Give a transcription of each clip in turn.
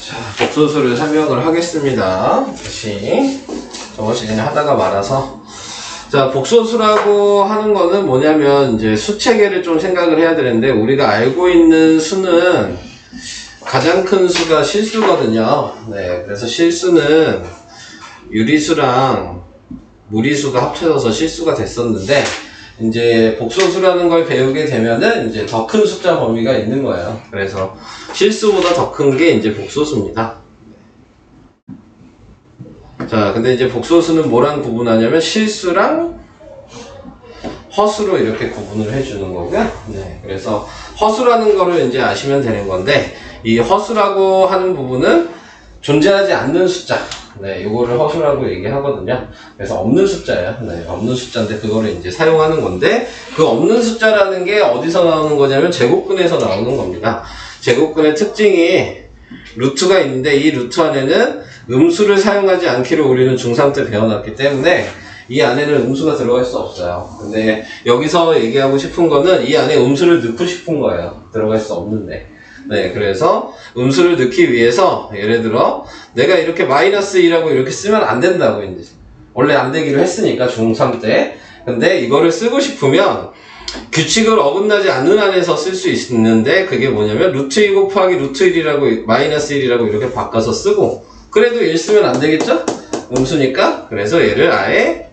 자, 복소수를 설명을 하겠습니다. 다시 저번 시간에 하다가 말아서. 자, 복소수라고 하는 거는 뭐냐면 이제 수체계를 좀 생각을 해야 되는데, 우리가 알고 있는 수는 가장 큰 수가 실수거든요. 네, 그래서 실수는 유리수랑 무리수가 합쳐져서 실수가 됐었는데, 이제 복소수라는 걸 배우게 되면은 이제 더 큰 숫자 범위가 있는 거예요. 그래서 실수보다 더 큰 게 이제 복소수입니다. 자, 근데 이제 복소수는 뭐랑 구분하냐면 실수랑 허수로 이렇게 구분을 해주는 거고요. 네, 그래서 허수라는 거를 이제 아시면 되는 건데, 이 허수라고 하는 부분은 존재하지 않는 숫자. 네, 요거를 허수라고 얘기하거든요. 그래서 없는 숫자예요. 네, 없는 숫자인데 그거를 이제 사용하는 건데, 그 없는 숫자라는 게 어디서 나오는 거냐면 제곱근에서 나오는 겁니다. 제곱근의 특징이 루트가 있는데, 이 루트 안에는 음수를 사용하지 않기로 우리는 중3 때 배워놨기 때문에 이 안에는 음수가 들어갈 수 없어요. 근데 여기서 얘기하고 싶은 거는 이 안에 음수를 넣고 싶은 거예요. 들어갈 수 없는데. 네, 그래서 음수를 넣기 위해서 예를 들어 내가 이렇게 마이너스 2라고 이렇게 쓰면 안 된다고 이제 원래 안 되기로 했으니까 중3 때. 근데 이거를 쓰고 싶으면 규칙을 어긋나지 않는 안에서 쓸 수 있는데, 그게 뭐냐면 루트 2 곱하기 루트 1이라고 마이너스 1이라고 이렇게 바꿔서 쓰고, 그래도 1 쓰면 안 되겠죠? 음수니까. 그래서 얘를 아예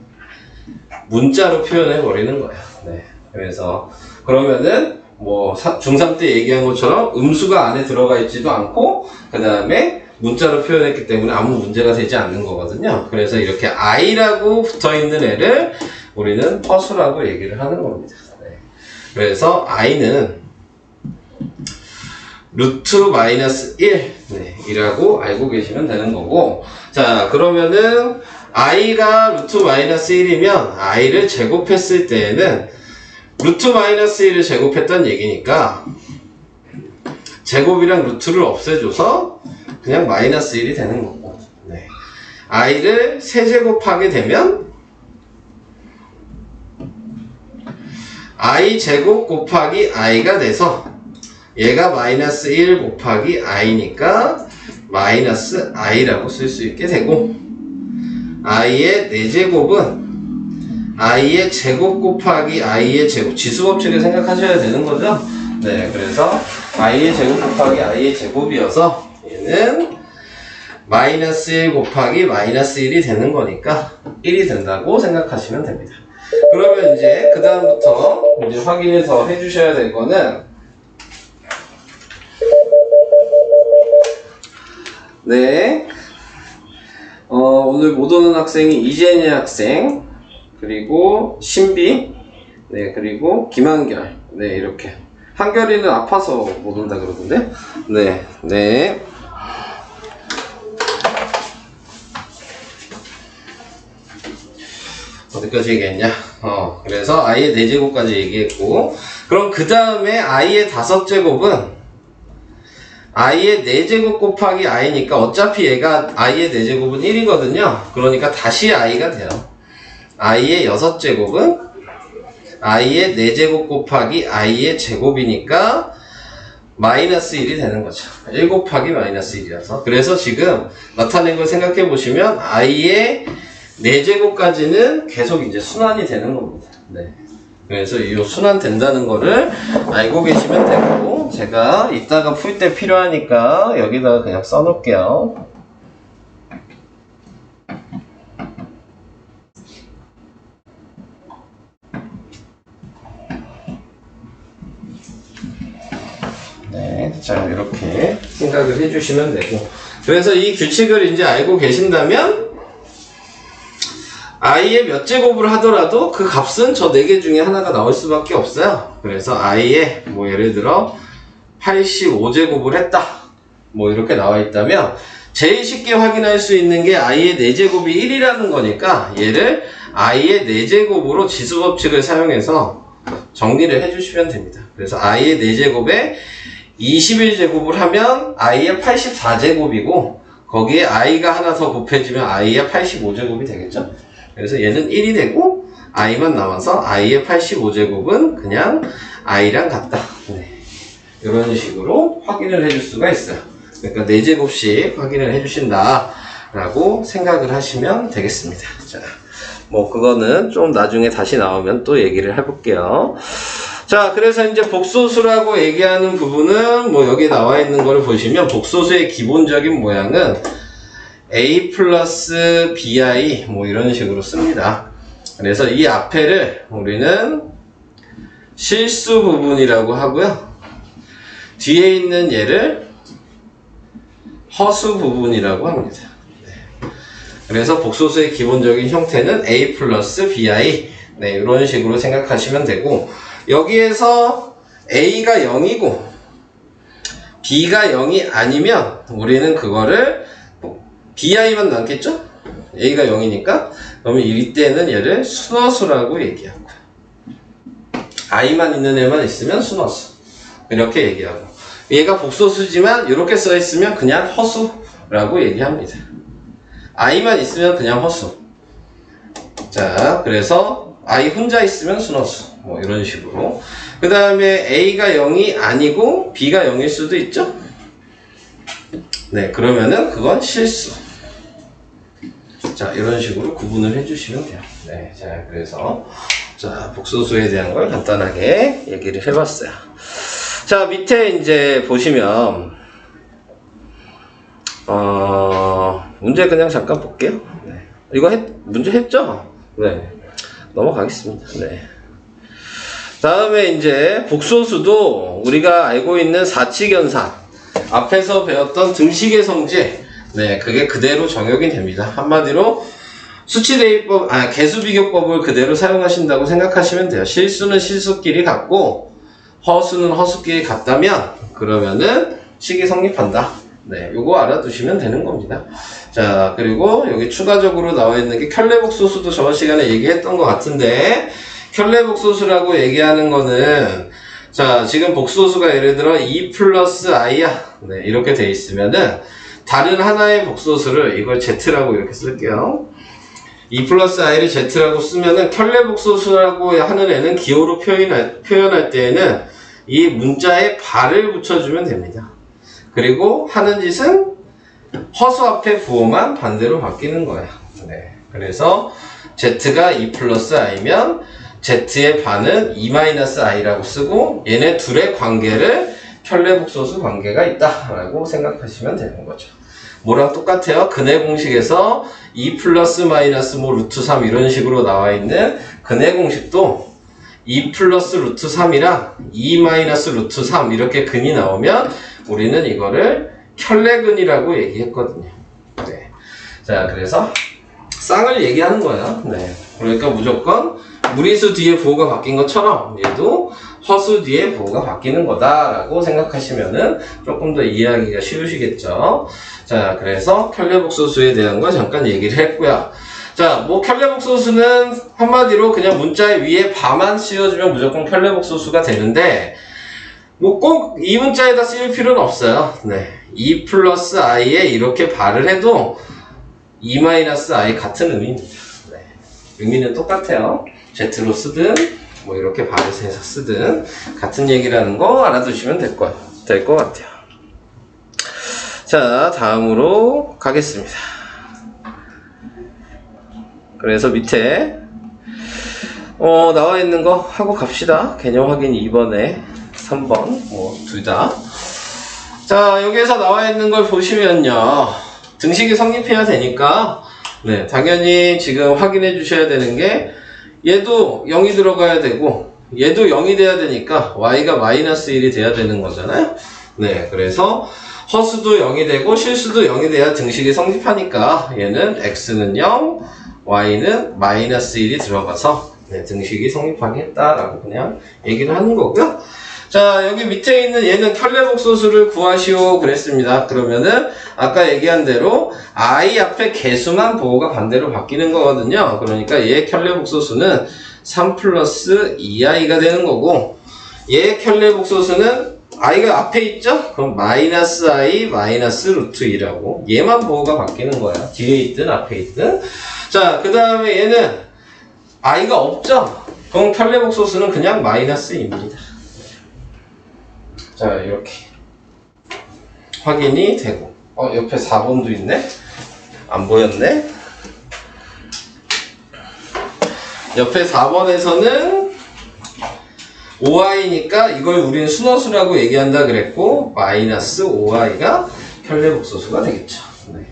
문자로 표현해 버리는 거예요. 네, 그래서 그러면은 뭐 중3 때 얘기한 것처럼 음수가 안에 들어가 있지도 않고 그 다음에 문자로 표현했기 때문에 아무 문제가 되지 않는 거거든요. 그래서 이렇게 i라고 붙어있는 애를 우리는 허수라고 얘기를 하는 겁니다. 네. 그래서 i는 루트 마이너스 1 이라고 알고 계시면 되는 거고, 자, 그러면은 i가 루트 마이너스 1이면 i를 제곱했을 때에는 루트 마이너스 1을 제곱했던 얘기니까 제곱이랑 루트를 없애줘서 그냥 마이너스 1이 되는 거고, 네. i를 세제곱하게 되면 i 제곱 곱하기 i가 돼서 얘가 마이너스 1 곱하기 i니까 마이너스 i라고 쓸 수 있게 되고, i의 4제곱은 i의 제곱 곱하기 i의 제곱, 지수법칙을 생각하셔야 되는 거죠. 네, 그래서 i의 제곱 곱하기 i의 제곱이어서 얘는 마이너스 1 곱하기 마이너스 1이 되는 거니까 1이 된다고 생각하시면 됩니다. 그러면 이제 그 다음부터 이제 확인을 더 해주셔야 될 거는, 네, 오늘 못 오는 학생이 이재니 학생, 그리고 신비, 네, 그리고 김한결, 네, 이렇게. 한결이는 아파서 못 온다 그러던데? 네, 네. 어디까지 얘기했냐? 그래서 i의 4제곱까지 얘기했고, 그럼 그 다음에 i의 5제곱은 i의 4제곱 곱하기 i니까 어차피 얘가 i의 4제곱은 1이거든요. 그러니까 다시 i가 돼요. i의 6제곱은 i의 4제곱 곱하기 i의 제곱이니까 마이너스 1이 되는 거죠. 1 곱하기 마이너스 1이라서. 그래서 지금 나타낸 걸 생각해 보시면 i의 4제곱까지는 계속 이제 순환이 되는 겁니다. 네. 그래서 이 순환 된다는 거를 알고 계시면 되고, 제가 이따가 풀 때 필요하니까 여기다가 그냥 써놓을게요. 네, 자, 이렇게 생각을 해주시면 되고, 그래서 이 규칙을 이제 알고 계신다면 i의 몇 제곱을 하더라도 그 값은 저 4개 중에 하나가 나올 수밖에 없어요. 그래서 i의 뭐 예를 들어 85제곱을 했다, 뭐 이렇게 나와 있다면 제일 쉽게 확인할 수 있는 게 i의 4제곱이 1이라는 거니까 얘를 i의 4제곱으로 지수법칙을 사용해서 정리를 해주시면 됩니다. 그래서 i의 4제곱에 21제곱을 하면 i의 84제곱이고, 거기에 i가 하나 더 곱해지면 i의 85제곱이 되겠죠. 그래서 얘는 1이 되고 i만 남아서 i의 85제곱은 그냥 i랑 같다. 네. 이런 식으로 확인을 해줄 수가 있어요. 그러니까 4제곱씩 확인을 해주신다 라고 생각을 하시면 되겠습니다. 자, 뭐 그거는 좀 나중에 다시 나오면 또 얘기를 해볼게요. 자, 그래서 이제 복소수라고 얘기하는 부분은 뭐 여기 나와 있는 걸 보시면 복소수의 기본적인 모양은 a 플러스 bi 뭐 이런 식으로 씁니다. 그래서 이 앞에를 우리는 실수 부분이라고 하고요. 뒤에 있는 얘를 허수 부분이라고 합니다. 네. 그래서 복소수의 기본적인 형태는 a 플러스 bi 네, 이런 식으로 생각하시면 되고, 여기에서 a가 0이고 b가 0이 아니면 우리는 그거를 bi만 남겠죠? a가 0이니까 그러면 이때는 얘를 순허수라고 얘기하고, i만 있는 애만 있으면 순허수 이렇게 얘기하고, 얘가 복소수지만 이렇게 써 있으면 그냥 허수라고 얘기합니다. i만 있으면 그냥 허수. 자, 그래서 i 혼자 있으면 순허수 뭐 이런 식으로. 그 다음에 a가 0이 아니고 b가 0일 수도 있죠. 네, 그러면은 그건 실수. 자, 이런 식으로 구분을 해주시면 돼요. 네, 자, 그래서 자, 복소수에 대한 걸 간단하게 얘기를 해봤어요. 자, 밑에 이제 보시면 문제 그냥 잠깐 볼게요. 네. 이거 문제 했죠? 네, 넘어가겠습니다. 네. 다음에 이제 복소수도 우리가 알고 있는 사칙연산, 앞에서 배웠던 등식의 성질, 네, 그게 그대로 적용이 됩니다. 한마디로 수치대입법, 개수비교법을 그대로 사용하신다고 생각하시면 돼요. 실수는 실수끼리 같고 허수는 허수끼리 같다면 그러면은 식이 성립한다. 네, 요거 알아두시면 되는 겁니다. 자, 그리고 여기 추가적으로 나와 있는 게 켤레복소수도 저번 시간에 얘기했던 것 같은데, 켤레복소수라고 얘기하는 거는, 자, 지금 복소수가 예를 들어 2 플러스 i야. 네, 이렇게 돼 있으면은 다른 하나의 복소수를 이걸 z라고 이렇게 쓸게요. 2 플러스 i를 z라고 쓰면은 켤레복소수라고 하는 애는 기호로 표현할 때에는 이 문자에 발을 붙여주면 됩니다. 그리고 하는 짓은 허수 앞에 부호만 반대로 바뀌는 거예요. 네. 그래서 z가 2 플러스 i면 z의 반은 2 마이너스 i라고 쓰고, 얘네 둘의 관계를 켤레복소수 관계가 있다라고 생각하시면 되는 거죠. 뭐랑 똑같아요? 근해 공식에서 2 플러스 마이너스 뭐 루트 3 이런 식으로 나와 있는 근해 공식도 2 플러스 루트 3이랑 2 마이너스 루트 3 이렇게 근이 나오면 우리는 이거를 켤레근이라고 얘기했거든요. 네. 자, 그래서 쌍을 얘기하는 거예요. 네. 그러니까 무조건 무리수 뒤에 부호가 바뀐 것처럼 얘도 허수 뒤에 부호가 바뀌는 거다라고 생각하시면은 조금 더 이해하기가 쉬우시겠죠. 자, 그래서 켤레복소수에 대한 거 잠깐 얘기를 했고요. 자, 뭐 켤레복소수는 한마디로 그냥 문자 위에 바만 씌워주면 무조건 켤레복소수가 되는데, 뭐 꼭 이 문자에다 쓰일 필요는 없어요. 네. 2 플러스 i에 이렇게 발을 해도 2 마이너스 i 같은 의미입니다. 네. 의미는 똑같아요. z로 쓰든 뭐 이렇게 발을 해서 쓰든 같은 얘기라는 거 알아두시면 될 것 같아요. 자, 다음으로 가겠습니다. 그래서 밑에 나와 있는 거 하고 갑시다. 개념 확인 2번에 3번 뭐 둘 다. 자, 여기에서 나와 있는 걸 보시면요, 등식이 성립해야 되니까 네, 당연히 지금 확인해 주셔야 되는 게 얘도 0이 들어가야 되고 얘도 0이 돼야 되니까 y가 마이너스 1이 돼야 되는 거잖아요. 네, 그래서 허수도 0이 되고 실수도 0이 돼야 등식이 성립하니까 얘는 x는 0, y는 마이너스 1이 들어가서 네, 등식이 성립하게 했다라고 그냥 얘기를 하는 거고요. 자, 여기 밑에 있는 얘는 켤레복소수를 구하시오 그랬습니다. 그러면은 아까 얘기한 대로 i 앞에 개수만 부호가 반대로 바뀌는 거거든요. 그러니까 얘 켤레복소수는 3 플러스 2i가 되는 거고, 얘 켤레복소수는 i가 앞에 있죠? 그럼 마이너스 i 마이너스 루트 2라고 얘만 부호가 바뀌는 거야. 뒤에 있든 앞에 있든. 자, 그 다음에 얘는 i가 없죠? 그럼 켤레복소수는 그냥 마이너스 2입니다. 자, 이렇게 확인이 되고, 옆에 4번도 있네? 안 보였네? 옆에 4번에서는 OI니까 이걸 우리는 순허수라고 얘기한다 그랬고, 마이너스 OI가 편례복소수가 되겠죠. 네.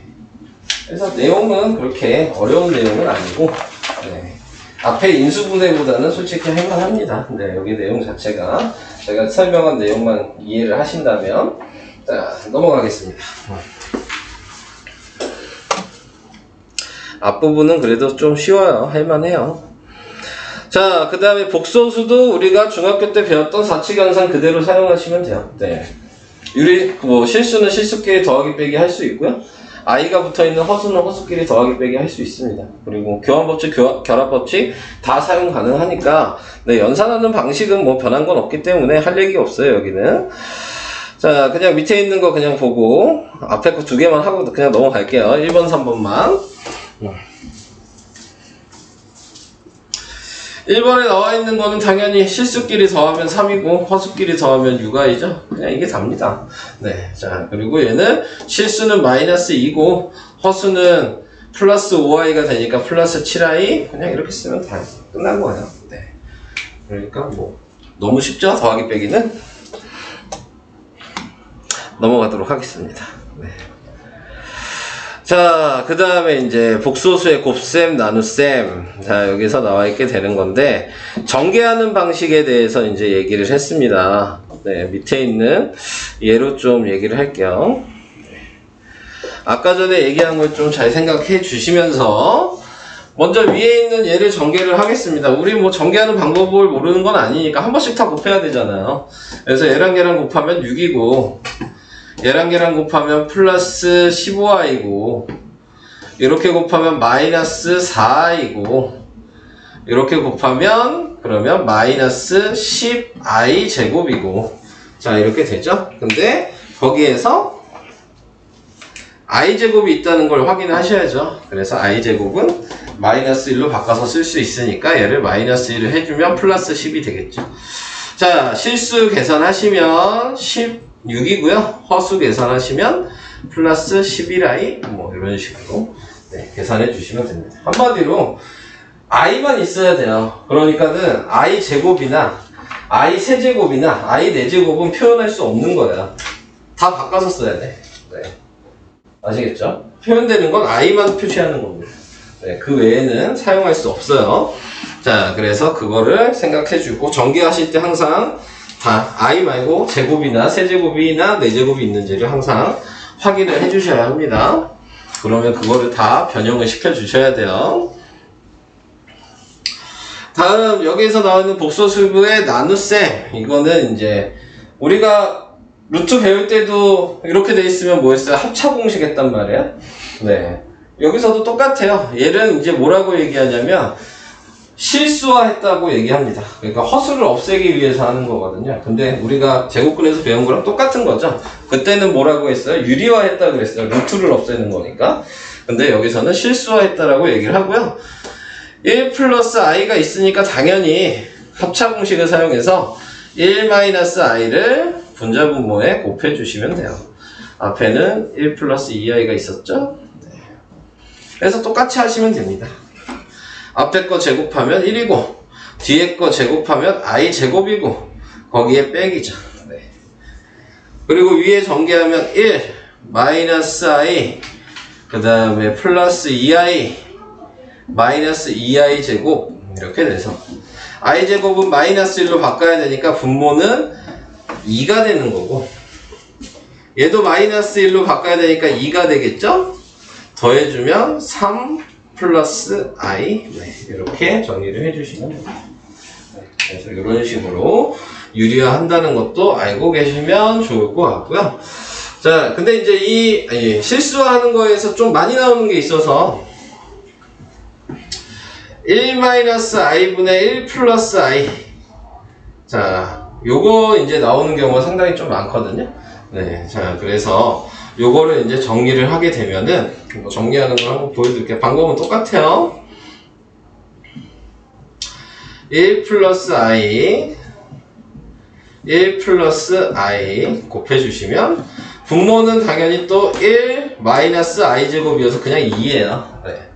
그래서 내용은 그렇게 어려운 내용은 아니고, 네. 앞에 인수분해보다는 솔직히 할만합니다. 네, 여기 내용 자체가 제가 설명한 내용만 이해를 하신다면, 자, 넘어가겠습니다. 앞부분은 그래도 좀 쉬워요. 할만해요. 자, 그 다음에 복소수도 우리가 중학교 때 배웠던 사칙현상 그대로 사용하시면 돼요. 네. 실수는 실수끼리 더하기 빼기 할 수 있고요. i가 붙어있는 허수는 허수끼리 더하기 빼기 할 수 있습니다. 그리고 교환법칙, 결합법칙 다 사용 가능하니까, 네, 연산하는 방식은 뭐 변한 건 없기 때문에 할 얘기가 없어요, 여기는. 자, 그냥 밑에 있는 거 그냥 보고, 앞에 거 2개만 하고 그냥 넘어갈게요. 1번, 3번만. 1번에 나와 있는 거는 당연히 실수끼리 더하면 3이고 허수끼리 더하면 6i죠. 그냥 이게 답니다. 네. 자, 그리고 얘는 실수는 마이너스 2고 허수는 플러스 5i가 되니까 플러스 7i. 그냥 이렇게 쓰면 다 끝난 거예요. 네. 그러니까 뭐 너무 쉽죠? 더하기 빼기는. 넘어가도록 하겠습니다. 네. 자, 그 다음에 이제 복소수의 곱셈, 나눗셈. 자, 여기서 나와 있게 되는 건데, 전개하는 방식에 대해서 이제 얘기를 했습니다. 네, 밑에 있는 예로 좀 얘기를 할게요. 아까 전에 얘기한 걸 좀 잘 생각해 주시면서, 먼저 위에 있는 얘를 전개를 하겠습니다. 우리 뭐 전개하는 방법을 모르는 건 아니니까 한 번씩 다 곱해야 되잖아요. 그래서 얘랑 얘랑 곱하면 6이고, 얘랑 얘랑 곱하면 플러스 15i고, 이렇게 곱하면 마이너스 4i고, 이렇게 곱하면 그러면 마이너스 10i 제곱이고, 자, 이렇게 되죠? 근데 거기에서 i 제곱이 있다는 걸 확인하셔야죠. 그래서 i 제곱은 마이너스 1로 바꿔서 쓸 수 있으니까 얘를 마이너스 1을 해주면 플러스 10이 되겠죠. 자, 실수 계산하시면 16이고요. 허수 계산하시면 플러스 11i 뭐 이런 식으로, 네, 계산해 주시면 됩니다. 한마디로 i만 있어야 돼요. 그러니까는 i 제곱이나 i 세제곱이나 i 4제곱은 표현할 수 없는 거야. 다 바꿔서 써야 돼. 네. 아시겠죠? 표현되는 건 i만 표시하는 겁니다. 네, 그 외에는 사용할 수 없어요. 자, 그래서 그거를 생각해 주고, 전개하실 때 항상 다 i 말고 제곱이나 세제곱이나 4제곱이 있는지를 항상 확인을 해 주셔야 합니다. 그러면 그거를 다 변형을 시켜 주셔야 돼요. 다음, 여기에서 나오는 복소수의 나눗셈. 이거는 이제 우리가 루트 배울 때도 이렇게 돼 있으면 뭐였어요? 합차 공식 했단 말이에요. 네. 여기서도 똑같아요. 얘는 이제 뭐라고 얘기하냐면 실수화했다고 얘기합니다. 그러니까 허수를 없애기 위해서 하는 거거든요. 근데 우리가 제곱근에서 배운 거랑 똑같은 거죠. 그때는 뭐라고 했어요? 유리화했다 그랬어요. 루트를 없애는 거니까. 근데 여기서는 실수화했다라고 얘기를 하고요. 1 플러스 i가 있으니까 당연히 합차 공식을 사용해서 1-i를 분자분모에 곱해주시면 돼요. 앞에는 1 플러스 2i가 있었죠? 네. 그래서 똑같이 하시면 됩니다. 앞에 거 제곱하면 1이고, 뒤에 거 제곱하면 i 제곱이고, 거기에 빼기죠. 네. 그리고 위에 전개하면 1, 마이너스 i, 그 다음에 플러스 2i, 마이너스 2i 제곱, 이렇게 돼서 i 제곱은 마이너스 1로 바꿔야 되니까 분모는 2가 되는 거고, 얘도 마이너스 1로 바꿔야 되니까 2가 되겠죠? 더해주면 3 플러스 i, 네, 이렇게 정리를 해주시면 됩니다. 네, 그래서 이런 식으로 유리화 한다는 것도 알고 계시면 좋을 것 같고요. 자, 근데 이제 이 실수하는 거에서 좀 많이 나오는 게 있어서 1-i분의 1 플러스 i. 자, 요거 이제 나오는 경우가 상당히 좀 많거든요. 네, 자, 그래서 요거를 이제 정리를 하게 되면은, 정리하는 걸 한번 보여드릴게요. 방법은 똑같아요. 1 플러스 i, 1 플러스 i 곱해주시면, 분모는 당연히 또 1 마이너스 i제곱이어서 그냥 2예요. 네.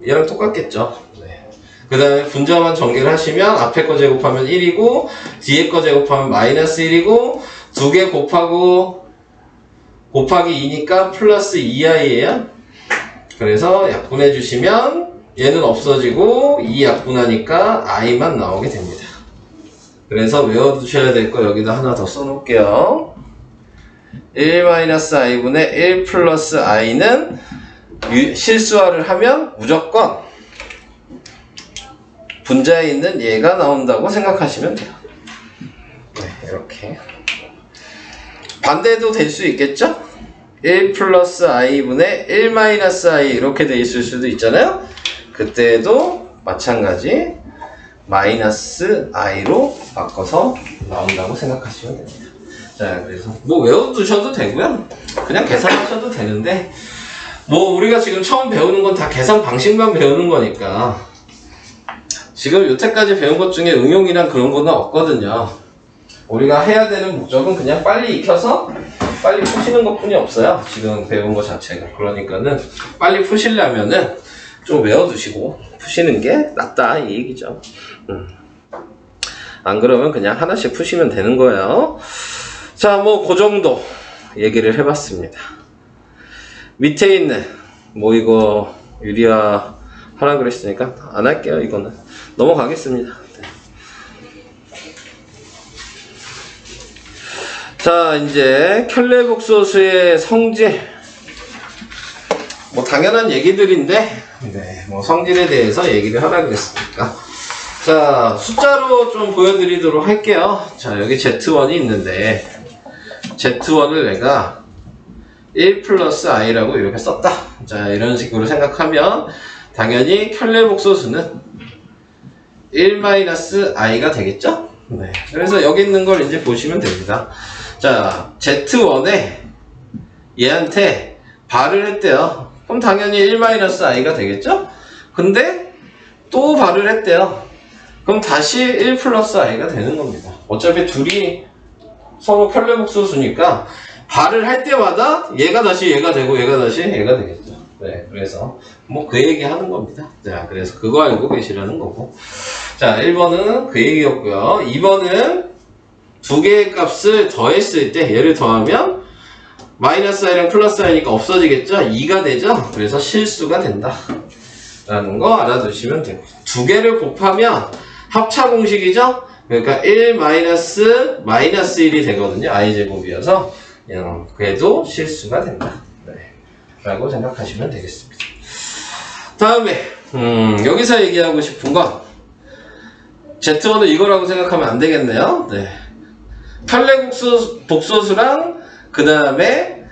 얘랑 똑같겠죠. 네. 그 다음에 분자만 전개를 하시면 앞에 거 제곱하면 1이고 뒤에 거 제곱하면 마이너스 1이고 두 개 곱하기 2니까 플러스 2i예요. 그래서 약분해 주시면 얘는 없어지고 2 약분하니까 i만 나오게 됩니다. 그래서 외워두셔야 될 거 여기다 하나 더 써놓을게요. 1-i분의 1 플러스 i는 실수화를 하면 무조건 분자에 있는 얘가 나온다고 생각하시면 돼요. 네, 이렇게. 반대도 될 수 있겠죠? 1 플러스 i분의 1 마이너스 i 이렇게 돼 있을 수도 있잖아요? 그때도 마찬가지 마이너스 i로 바꿔서 나온다고 생각하시면 됩니다. 자, 그래서 뭐 외워두셔도 되고요. 그냥 계산하셔도 되는데 뭐 우리가 지금 처음 배우는 건 다 계산 방식만 배우는 거니까 지금 여태까지 배운 것 중에 응용이란 그런 거는 없거든요. 우리가 해야 되는 목적은 그냥 빨리 익혀서 빨리 푸시는 것 뿐이 없어요. 지금 배운 것 자체가. 그러니까는 빨리 푸시려면은 좀 외워두시고 푸시는 게 낫다 이 얘기죠. 안 그러면 그냥 하나씩 푸시면 되는 거예요. 자, 뭐 그 정도 얘기를 해봤습니다. 밑에 있는 뭐 이거 유리화 하라 그랬으니까 안 할게요. 이거는 넘어가겠습니다. 자, 이제 켤레복소수의 성질 뭐 당연한 얘기들인데 네, 뭐 성질에 대해서 얘기를 하라 그랬으니까 자, 숫자로 좀 보여드리도록 할게요. 자, 여기 Z1이 있는데 Z1을 내가 1 플러스 i라고 이렇게 썼다. 자, 이런 식으로 생각하면 당연히 켤레복소수는 1 마이너스 i가 되겠죠? 네. 그래서 여기 있는 걸 이제 보시면 됩니다. 자, Z1에 얘한테 발을 했대요. 그럼 당연히 1 마이너스 i가 되겠죠? 근데 또 발을 했대요. 그럼 다시 1 플러스 i가 되는 겁니다. 어차피 둘이 서로 켤레복소수니까 발을 할 때마다 얘가 다시 얘가 되고 얘가 다시 얘가 되겠죠. 네, 그래서 뭐 그 얘기 하는 겁니다. 자, 그래서 그거 알고 계시라는 거고. 자, 1번은 그 얘기였고요. 2번은 두 개의 값을 더했을 때 얘를 더하면 마이너스 i랑 플러스 i니까 없어지겠죠? 2가 되죠? 그래서 실수가 된다 라는 거 알아두시면 되고, 두 개를 곱하면 합차 공식이죠? 그러니까 1 마이너스 1이 되거든요. i제곱이어서 그래도 실수가 된다 라고 생각하시면 되겠습니다. 다음에 여기서 얘기하고 싶은 건 Z1은 이거라고 생각하면 안 되겠네요. 네. 켤레복소수랑 그 다음에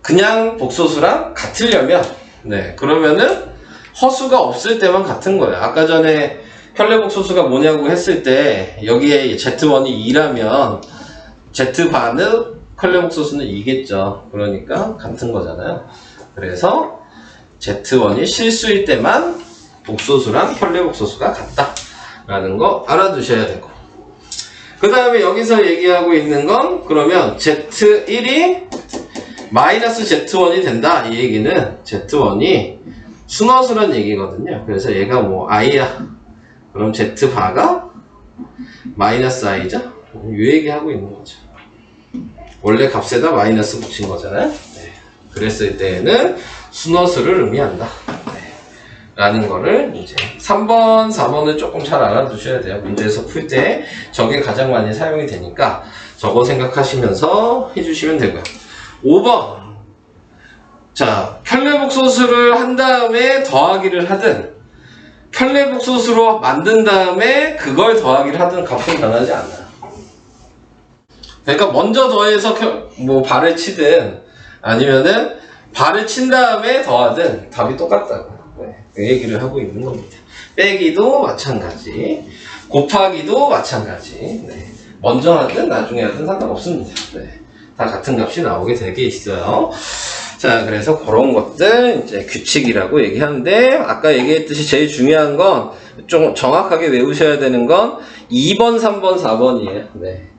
그냥 복소수랑 같으려면 네, 그러면은 허수가 없을 때만 같은 거예요. 아까 전에 켤레복소수가 뭐냐고 했을 때 여기에 Z1이 2라면 Z반의 켤레복소수는 2겠죠. 그러니까 같은 거잖아요. 그래서 Z1이 실수일 때만 복소수랑 켤레복소수가 같다 라는 거 알아두셔야 되고, 그 다음에 여기서 얘기하고 있는 건 그러면 Z1이 마이너스 Z1이 된다 이 얘기는 Z1이 순허수란 얘기거든요. 그래서 얘가 뭐 i야, 그럼 Z바가 마이너스 i죠. 이 얘기하고 있는 거죠. 원래 값에다 마이너스 붙인 거잖아요. 네. 그랬을 때에는 순허수를 의미한다 라는 거를 이제 3번, 4번을 조금 잘 알아두셔야 돼요. 문제에서 풀 때 저게 가장 많이 사용이 되니까 저거 생각하시면서 해주시면 되고요. 5번. 자, 켤레복소수를 한 다음에 더하기를 하든 켤레복소수로 만든 다음에 그걸 더하기를 하든 값은 변하지 않아요. 그러니까 먼저 더해서 뭐 발을 치든 아니면은 발을 친 다음에 더하든 답이 똑같다고 그 얘기를 하고 있는 겁니다. 빼기도 마찬가지, 곱하기도 마찬가지. 네. 먼저 하든 나중에 하든 상관없습니다. 네. 다 같은 값이 나오게 되게 있어요. 자, 그래서 그런 것들 이제 규칙이라고 얘기하는데, 아까 얘기했듯이 제일 중요한 건 좀 정확하게 외우셔야 되는 건 2번, 3번, 4번이에요. 네.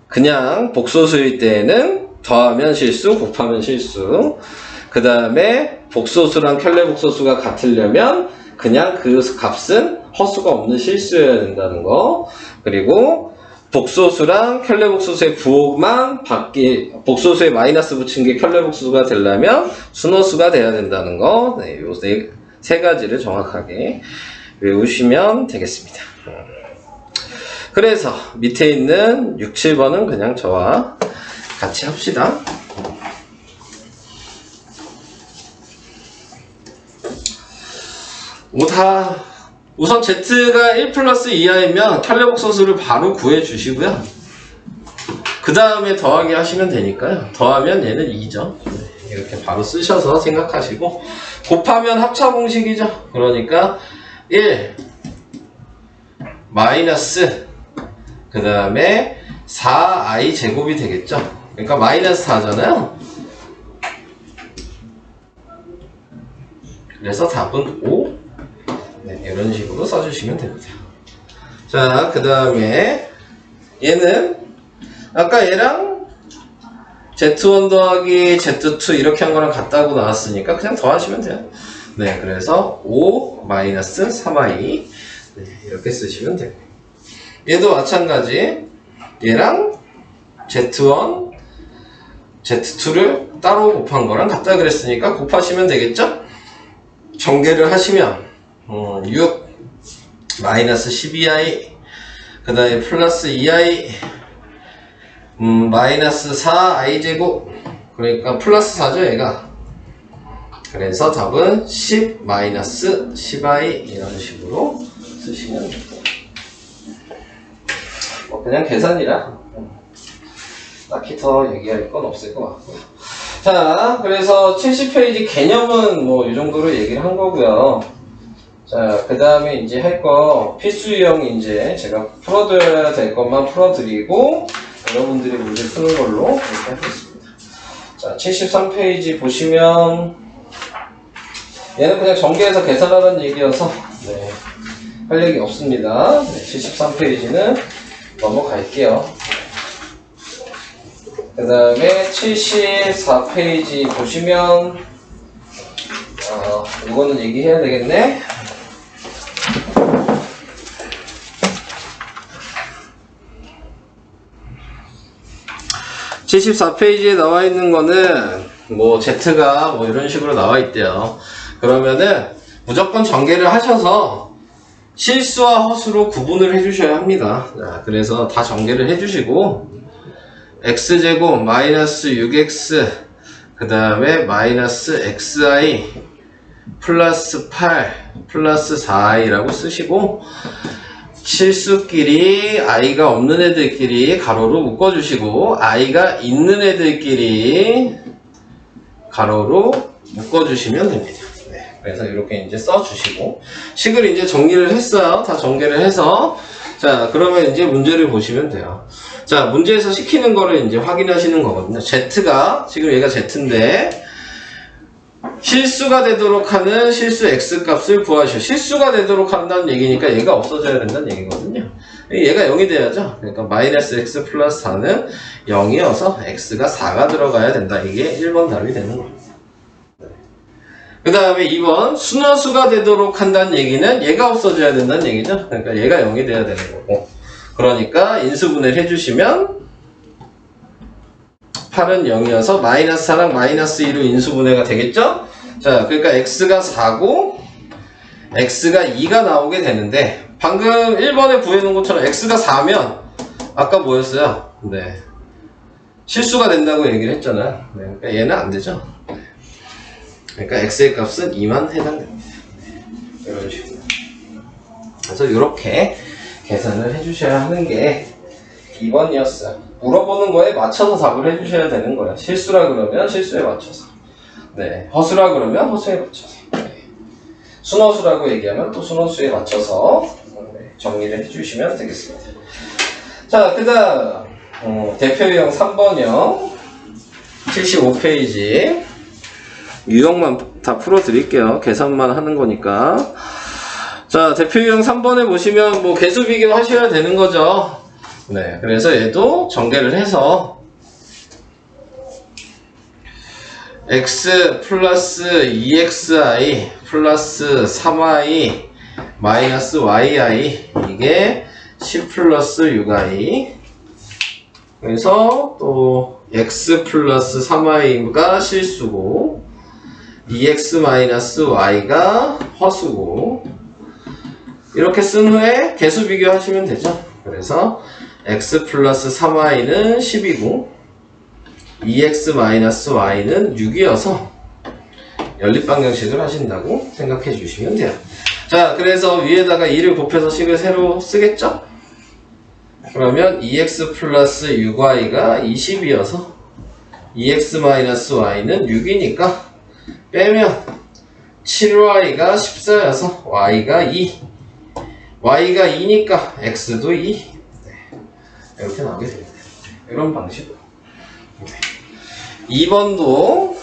그냥 복소수일 때는 더하면 실수, 곱하면 실수. 그 다음에 복소수랑 켤레복소수가 같으려면 그냥 그 값은 허수가 없는 실수여야 된다는 거. 그리고 복소수랑 켤레복소수의 부호만 복소수에 마이너스 붙인 게 켤레복소수가 되려면 순허수가 돼야 된다는 거. 네, 요 세 가지를 정확하게 외우시면 되겠습니다. 그래서 밑에 있는 6, 7번은 그냥 저와 같이 합시다. 우선 Z가 1 플러스 이하이면 켤레복소수를 바로 구해주시고요. 그 다음에 더하기 하시면 되니까요. 더하면 얘는 2죠. 이렇게 바로 쓰셔서 생각하시고, 곱하면 합차 공식이죠. 그러니까 1 마이너스 그 다음에 4i 제곱이 되겠죠. 그러니까 마이너스 4잖아요. 그래서 답은 5. 네, 이런 식으로 써주시면 됩니다. 자, 그 다음에 얘는 아까 얘랑 Z1 더하기 Z2 이렇게 한 거랑 같다고 나왔으니까 그냥 더하시면 돼요. 네, 그래서 5 마이너스 3i 네, 이렇게 쓰시면 되고, 얘도 마찬가지 얘랑 Z1 Z2를 따로 곱한 거랑 같다 그랬으니까 곱하시면 되겠죠? 전개를 하시면 6 마이너스 12i 그 다음에 플러스 2i 마이너스 4i 제곱, 그러니까 플러스 4죠 얘가. 그래서 답은 10 마이너스 10i 이런 식으로 쓰시면 됩니다. 그냥 계산이라 딱히 더 얘기할 건 없을 것 같고요. 자, 그래서 70페이지 개념은 뭐 이 정도로 얘기를 한 거고요. 자, 그 다음에 이제 할 거 필수 유형 이제 제가 풀어드려야 될 것만 풀어드리고 여러분들이 문제 푸는 걸로 이렇게 하겠습니다. 자, 73페이지 보시면 얘는 그냥 전개해서 계산하라는 얘기여서 네, 할 얘기 없습니다. 네, 73페이지는 넘어갈게요. 그 다음에 74페이지 보시면 이거는 얘기해야 되겠네. (74페이지에) 나와 있는 거는 뭐 Z가 뭐 이런 식으로 나와 있대요. 그러면은 무조건 전개를 하셔서 실수와 허수로 구분을 해주셔야 합니다. 자, 그래서 다 전개를 해주시고 x제곱 마이너스 6x 그 다음에 마이너스 xi 플러스 8 플러스 4i라고 쓰시고, 실수끼리 i가 없는 애들끼리 가로로 묶어주시고 i가 있는 애들끼리 가로로 묶어주시면 됩니다. 네, 그래서 이렇게 이제 써주시고 식을 이제 정리를 했어요. 다 전개를 해서. 자, 그러면 이제 문제를 보시면 돼요. 자, 문제에서 시키는 거를 이제 확인하시는 거거든요. Z가, 지금 얘가 Z인데, 실수가 되도록 하는 실수 X 값을 구하시오. 실수가 되도록 한다는 얘기니까 얘가 없어져야 된다는 얘기거든요. 얘가 0이 돼야죠. 그러니까 마이너스 X 플러스 4는 0이어서 X가 4가 들어가야 된다. 이게 1번 답이 되는 겁니다. 그 다음에 2번, 순허수가 되도록 한다는 얘기는 얘가 없어져야 된다는 얘기죠. 그러니까 얘가 0이 돼야 되는 거고. 그러니까 인수분해를 해주시면 8은 0이어서 마이너스 4랑 마이너스 2로 인수분해가 되겠죠? 자, 그러니까 x가 4고 x가 2가 나오게 되는데, 방금 1번에 구해놓은 것처럼 x가 4면 아까 뭐였어요? 네, 실수가 된다고 얘기를 했잖아요. 네, 그러니까 얘는 안 되죠. 그러니까 x의 값은 2만 해당됩니다. 네, 이런 식으로. 그래서 이렇게 계산을 해주셔야 하는 게 2번이었어요. 물어보는 거에 맞춰서 답을 해주셔야 되는 거예요. 실수라 그러면 실수에 맞춰서, 네, 허수라 그러면 허수에 맞춰서, 네, 순허수라고 얘기하면 또 순허수에 맞춰서 네, 정리를 해주시면 되겠습니다. 자, 그 다음 대표 유형 3번형 75페이지 유형만 다 풀어드릴게요. 계산만 하는 거니까. 자, 대표 유형 3번에 보시면 뭐 개수 비교 하셔야 되는 거죠. 네, 그래서 얘도 전개를 해서 x 플러스 2xi 플러스 3i 마이너스 yi 이게 10 플러스 6i 그래서 또 x 플러스 3i가 실수고 2x 마이너스 y가 허수고 이렇게 쓴 후에 개수 비교하시면 되죠. 그래서 x 플러스 3i는 10이고 2x 마이너스 y는 6이어서 연립방정식을 하신다고 생각해 주시면 돼요. 자, 그래서 위에다가 2를 곱해서 식을 새로 쓰겠죠? 그러면 2x 플러스 6y가 20이어서 2x 마이너스 y는 6이니까 빼면 7y가 14여서 y가 2 y가 2니까 x도 2 이렇게 나오게 됩니다. 이런 방식으로 2번도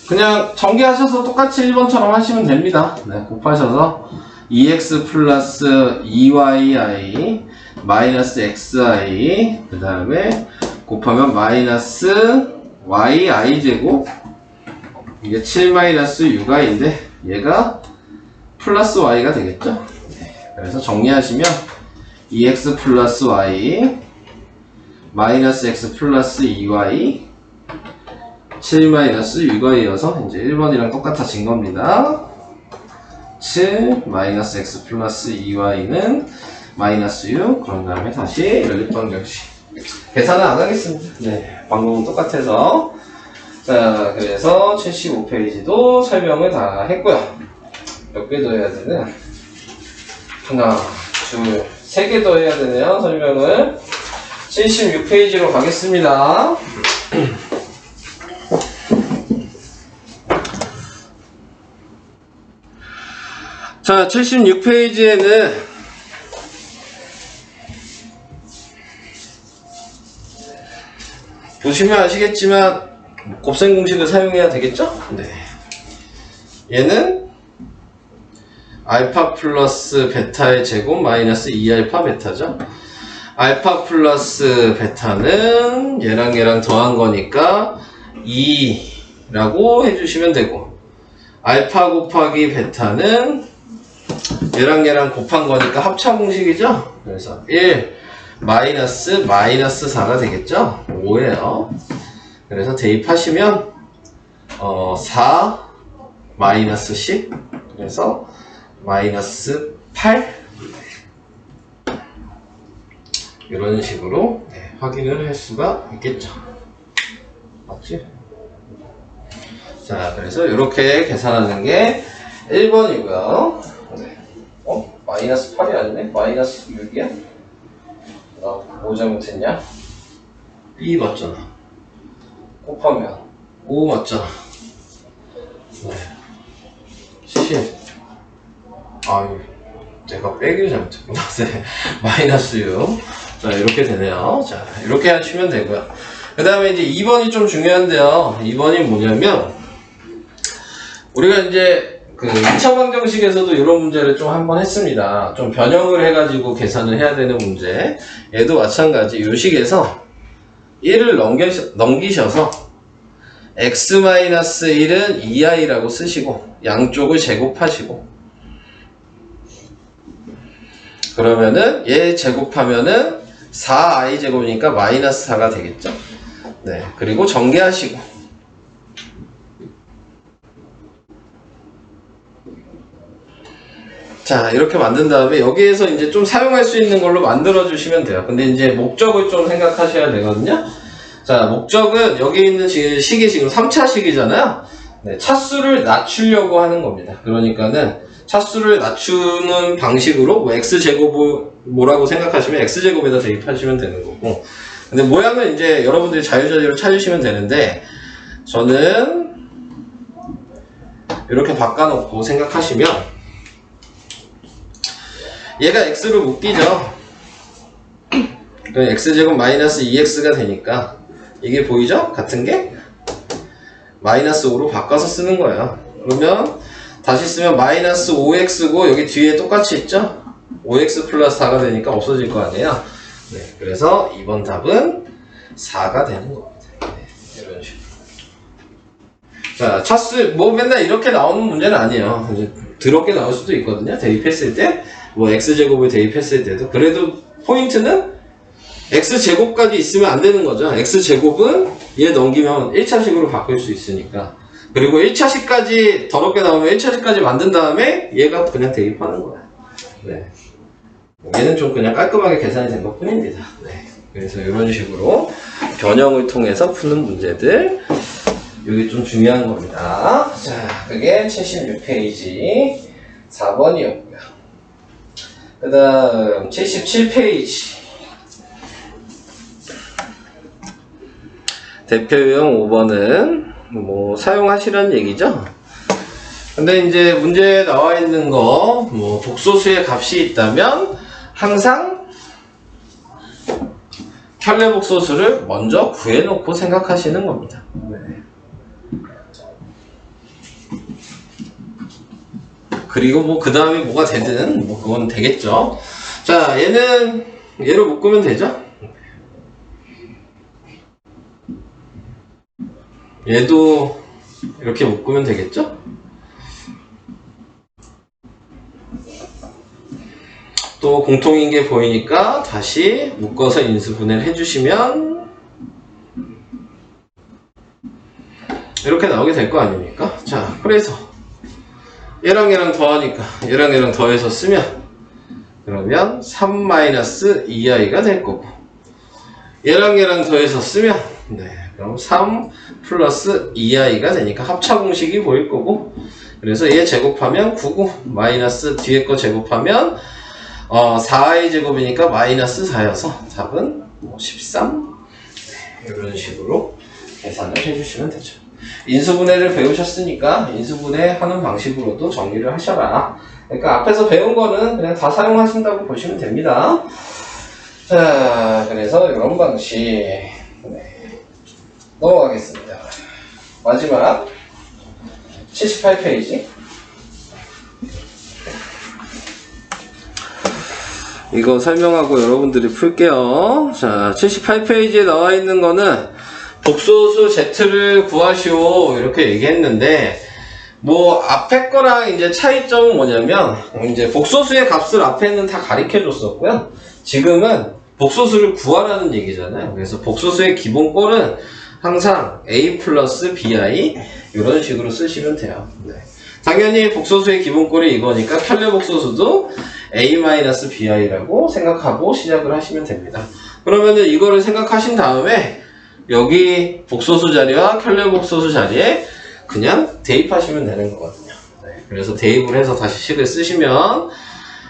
그냥 전개하셔서 똑같이 1번처럼 하시면 됩니다. 네, 곱하셔서 2x 플러스 2yi 마이너스 xi 그 다음에 곱하면 마이너스 yi 제곱 이게 7 마이너스 6i인데 얘가 플러스 y가 되겠죠. 네, 그래서 정리하시면 2x 플러스 y 마이너스 x 플러스 2y 7 마이너스 6y여서 이제 1번이랑 똑같아진 겁니다. 7 마이너스 x 플러스 2y는 마이너스 6 그런 다음에 다시 연립방정식 계산은 안 하겠습니다. 네, 방법은 똑같아서 자 그래서 75페이지도 설명을 다 했고요. 몇 개 더 해야 되나? 하나 둘 3개 더 해야 되네요. 설명을 76페이지로 가겠습니다. 자, 76페이지에는 보시면 아시겠지만 곱셈 공식을 사용해야 되겠죠? 네. 얘는 알파 플러스 베타의 제곱 마이너스 2알파 베타죠. 알파 플러스 베타는 얘랑 더한 거니까 2라고 해주시면 되고 알파 곱하기 베타는 얘랑 곱한 거니까 합차 공식이죠. 그래서 1 마이너스 4가 되겠죠. 5예요. 그래서 대입하시면 4 마이너스 10 그래서 마이너스 8 이런 식으로 네, 확인을 할 수가 있겠죠. 맞지? 자, 그래서 이렇게 계산하는 게 1번이고요. 네. 마이너스 8이 아니네? 마이너스 6이야? 뭐 잘못했냐? B 맞잖아. 곱하면 5 맞잖아. 네. 10. 아유, 내가 빼기를 잘못했구나. 네. 마이너스 6. 자, 이렇게 되네요. 자, 이렇게 하시면 되고요. 그 다음에 이제 2번이 좀 중요한데요. 2번이 뭐냐면, 우리가 이제 그 2차 방정식에서도 이런 문제를 좀 한번 했습니다. 좀 변형을 해가지고 계산을 해야 되는 문제. 얘도 마찬가지. 요 식에서 1을 넘기셔서 x-1은 2i라고 쓰시고, 양쪽을 제곱하시고, 그러면은 얘 제곱하면은 4i 제곱이니까 마이너스 4가 되겠죠. 네, 그리고 전개하시고 자 이렇게 만든 다음에 여기에서 이제 좀 사용할 수 있는 걸로 만들어 주시면 돼요. 근데 이제 목적을 좀 생각하셔야 되거든요. 자 목적은 여기 있는 식이 지금 3차식이잖아요. 네, 차수를 낮추려고 하는 겁니다. 그러니까는 차수를 낮추는 방식으로 뭐 x제곱을 뭐라고 생각하시면 x제곱에다 대입하시면 되는 거고, 근데 모양은 이제 여러분들이 자유자재로 찾으시면 되는데 저는 이렇게 바꿔놓고 생각하시면 얘가 x로 묶이죠. 그럼 x제곱 마이너스 2x가 되니까 이게 보이죠? 같은 게 마이너스 5로 바꿔서 쓰는 거예요. 그러면 다시 쓰면 마이너스 5x고 여기 뒤에 똑같이 있죠? 5x 플러스 4가 되니까 없어질 거 아니에요? 네, 그래서 이번 답은 4가 되는 겁니다. 네, 이런 자, 차수, 뭐 맨날 이렇게 나오는 문제는 아니에요. 이제 더럽게 나올 수도 있거든요. 대입했을 때. 뭐 x제곱을 대입했을 때도. 그래도 포인트는 x제곱까지 있으면 안 되는 거죠. x제곱은 얘 넘기면 1차식으로 바꿀 수 있으니까. 그리고 1차식까지 더럽게 나오면 1차식까지 만든 다음에 얘가 그냥 대입하는 거야. 네. 얘는 좀 그냥 깔끔하게 계산이 된 것 뿐입니다. 네. 그래서 이런 식으로 변형을 통해서 푸는 문제들. 이게 좀 중요한 겁니다. 자, 그게 76페이지 4번이었고요. 그 다음 77페이지 대표유형 5번은 뭐 사용하시라는 얘기죠. 근데 이제 문제에 나와 있는 거 뭐 복소수의 값이 있다면 항상 켤레 복소수를 먼저 구해놓고 생각하시는 겁니다. 네. 그리고 뭐 그 다음에 뭐가 되든 뭐 그건 되겠죠. 자, 얘는 얘로 묶으면 되죠. 얘도 이렇게 묶으면 되겠죠. 또 공통인 게 보이니까 다시 묶어서 인수분해를 해주시면 이렇게 나오게 될 거 아닙니까? 자, 그래서 얘랑 얘랑 더하니까 얘랑 얘랑 더해서 쓰면 그러면 3-2i가 될 거고, 얘랑 얘랑 더해서 쓰면 네, 그럼 3 플러스 2i가 되니까 합차 공식이 보일 거고, 그래서 얘 제곱하면 9고 마이너스 뒤에 거 제곱하면 4i 제곱이니까 마이너스 4여서 답은 13. 네, 이런 식으로 계산을 해주시면 되죠. 인수분해를 배우셨으니까 인수분해 하는 방식으로도 정리를 하셔라. 그러니까 앞에서 배운 거는 그냥 다 사용하신다고 보시면 됩니다. 자, 그래서 이런 방식. 네, 넘어가겠습니다. 마지막 78페이지. 이거 설명하고 여러분들이 풀게요. 자, 78페이지에 나와 있는 거는 복소수 Z를 구하시오 이렇게 얘기했는데, 뭐 앞에 거랑 이제 차이점은 뭐냐면 이제 복소수의 값을 앞에는 다 가르쳐 줬었고요. 지금은 복소수를 구하라는 얘기잖아요. 그래서 복소수의 기본꼴은 항상 a 플러스 bi 이런 식으로 쓰시면 돼요. 네. 당연히 복소수의 기본꼴이 이거니까 켤레 복소수도 a-bi라고 생각하고 시작을 하시면 됩니다. 그러면은 이거를 생각하신 다음에 여기 복소수 자리와 켤레 복소수 자리에 그냥 대입하시면 되는 거거든요. 네. 그래서 대입을 해서 다시 식을 쓰시면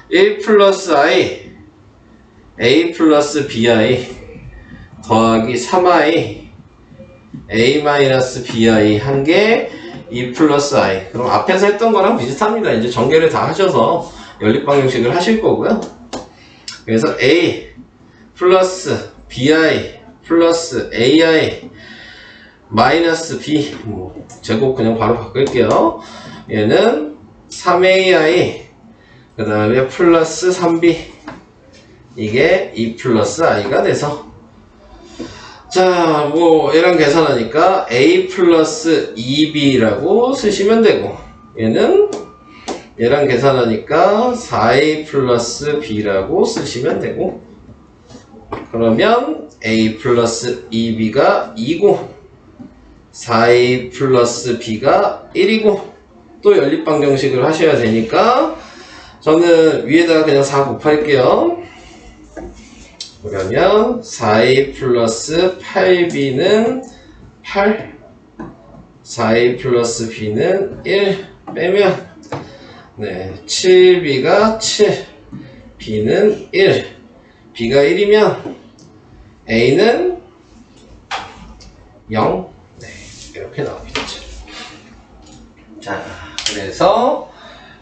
1 플러스 i a 플러스 bi 더하기 3i a 마이너스 bi 한 개 2 플러스 i. 그럼 앞에서 했던 거랑 비슷합니다. 이제 전개를 다 하셔서 연립방정식을 하실 거고요. 그래서 a 플러스 bi 플러스 ai 마이너스 b, 뭐 제곱 그냥 바로 바꿀게요. 얘는 3ai 그 다음에 플러스 3b, 이게 2 플러스 i가 돼서, 자, 뭐 얘랑 계산하니까 a 플러스 2b라고 쓰시면 되고, 얘는 얘랑 계산하니까 4a 플러스 b라고 쓰시면 되고, 그러면 a 플러스 2b가 2고 4a 플러스 b가 1이고, 또 연립방정식을 하셔야 되니까 저는 위에다가 그냥 4 곱할게요. 그러면 4a 플러스 8b는 8, 4a 플러스 b는 1 빼면 네, 7b가 7, b는 1, b가 1이면 a는 0. 네, 이렇게 나오겠죠. 자, 그래서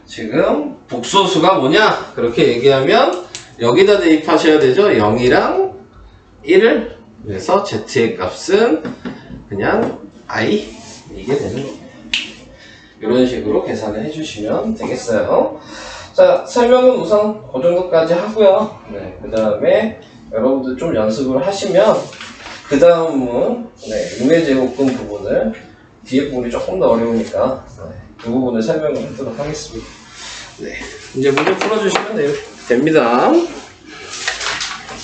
지금 복소수가 뭐냐? 그렇게 얘기하면 여기다 대입하셔야 되죠. 0이랑 1을. 그래서 z의 값은 그냥 i, 이게 되는 겁니다. 이런 식으로 계산을 해주시면 되겠어요. 자, 설명은 우선 그 정도까지 하고요. 네, 그 다음에 여러분들 좀 연습을 하시면 그 다음은 네, 6의 제곱근 부분을 뒤에 부분이 조금 더 어려우니까 그 부분을 설명을 하도록 하겠습니다. 네, 이제 문제 풀어주시면 됩니다.